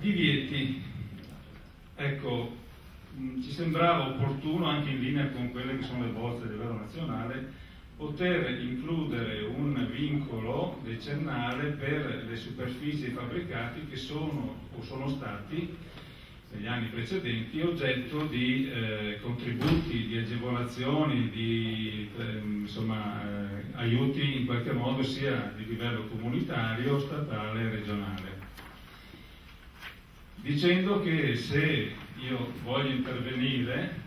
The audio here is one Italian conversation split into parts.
Divieti. Ecco, ci sembrava opportuno, anche in linea con quelle che sono le bozze a livello nazionale, poter includere un vincolo decennale per le superfici e i fabbricati che sono o sono stati negli anni precedenti oggetto di contributi, di agevolazioni, di aiuti in qualche modo sia di livello comunitario, statale e regionale. Dicendo che se io voglio intervenire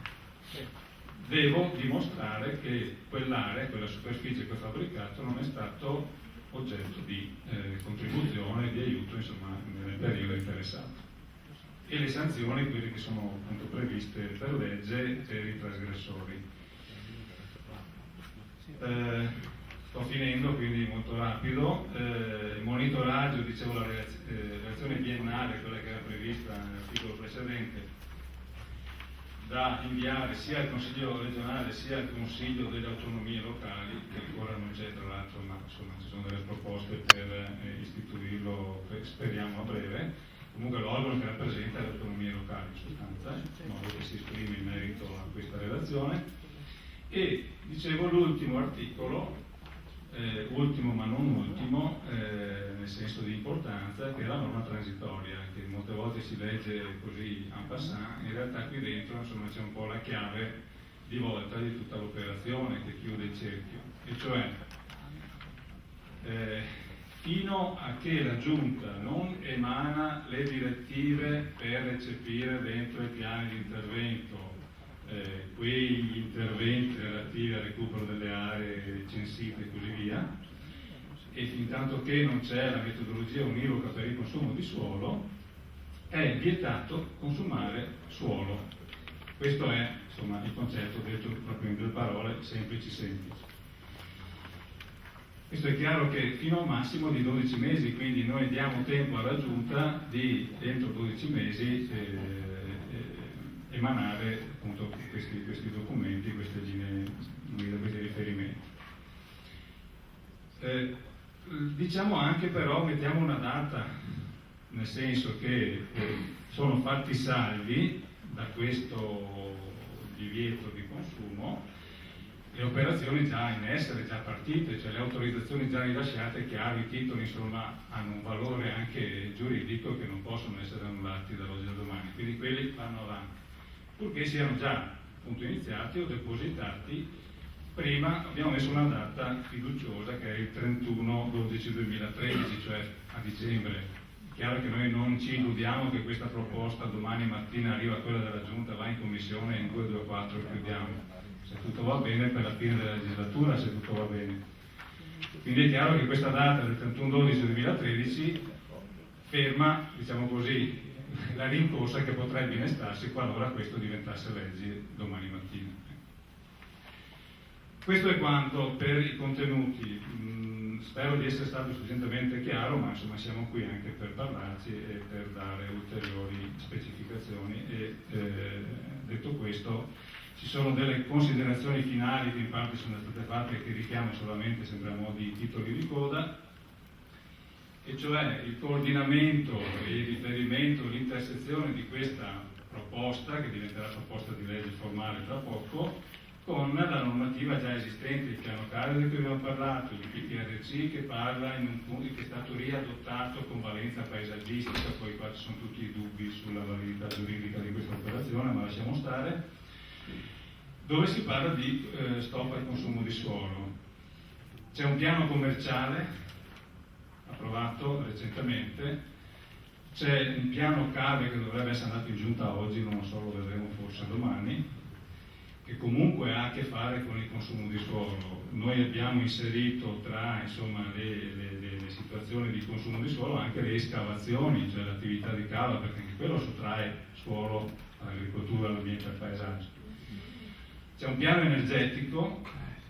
devo dimostrare che quell'area, quella superficie, quel fabbricato non è stato oggetto di contribuzione, di aiuto, insomma, nel periodo interessato. E le sanzioni, quelle che sono appunto previste per legge per i trasgressori. Sto finendo, quindi molto rapido. Il monitoraggio, dicevo, la relazione biennale, quella che era prevista nell'articolo precedente, da inviare sia al Consiglio regionale sia al Consiglio delle autonomie locali, che ancora non c'è tra l'altro, ma insomma ci sono delle proposte per istituirlo, speriamo a breve. Comunque l'organo che rappresenta le autonomie locali in sostanza, in modo che si esprime in merito a questa relazione. E dicevo l'ultimo articolo, ultimo ma non ultimo, nel senso di importanza, che è la norma transitoria, che molte volte si legge così en passant, in realtà qui dentro insomma c'è un po' la chiave di volta di tutta l'operazione che chiude il cerchio, e cioè fino a che la Giunta non emana le direttive per recepire dentro i piani di intervento quegli interventi relativi al recupero delle aree censite e così via, e fin tanto che non c'è la metodologia univoca per il consumo di suolo, è vietato consumare suolo. Questo è insomma il concetto detto proprio in due parole semplici. Questo è chiaro che fino a un massimo di 12 mesi, quindi noi diamo tempo alla Giunta di, entro 12 mesi, emanare appunto questi documenti, queste linee guida, questi riferimenti. Diciamo anche però, mettiamo una data, nel senso che sono fatti salvi da questo divieto di consumo le operazioni già in essere, già partite, cioè le autorizzazioni già rilasciate, chiaro, i titoli insomma hanno un valore anche giuridico che non possono essere annullati dall'oggi al domani, quindi quelli vanno avanti, purché siano già appunto iniziati o depositati. Prima abbiamo messo una data fiduciosa che è il 31/12/2013, cioè a dicembre. Chiaro che noi non ci illudiamo che questa proposta domani mattina arriva quella della Giunta, va in commissione e in 2, 2, 4 chiudiamo. Se tutto va bene per la fine della legislatura, se tutto va bene. Quindi è chiaro che questa data del 31/12/2013 ferma, diciamo così, la rincorsa che potrebbe innestarsi qualora questo diventasse legge domani mattina. Questo è quanto per i contenuti. Spero di essere stato sufficientemente chiaro, ma insomma siamo qui anche per parlarci e per dare ulteriori specificazioni. E detto questo, ci sono delle considerazioni finali che in parte sono state fatte e che richiamo solamente, sempre a mo' di titoli di coda, e cioè il coordinamento e il riferimento, l'intersezione di questa proposta, che diventerà proposta di legge formale tra poco, con la normativa già esistente, il piano carico di cui abbiamo parlato, il PTRC che parla in un punto che è stato riadottato con valenza paesaggistica, poi qua ci sono tutti i dubbi sulla validità giuridica di questa operazione, ma lasciamo stare, dove si parla di stop al consumo di suolo. C'è un piano commerciale approvato recentemente, c'è un piano cave che dovrebbe essere andato in giunta oggi, non lo so, lo vedremo forse domani, che comunque ha a che fare con il consumo di suolo. Noi abbiamo inserito tra insomma, le situazioni di consumo di suolo anche le escavazioni, cioè l'attività di cava, perché anche quello sottrae suolo all'agricoltura, all'ambiente e al paesaggio. C'è un piano energetico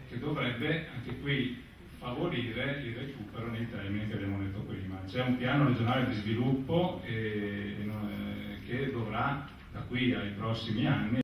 che dovrebbe anche qui favorire il recupero nei termini che abbiamo detto prima. C'è un piano regionale di sviluppo che dovrà da qui ai prossimi anni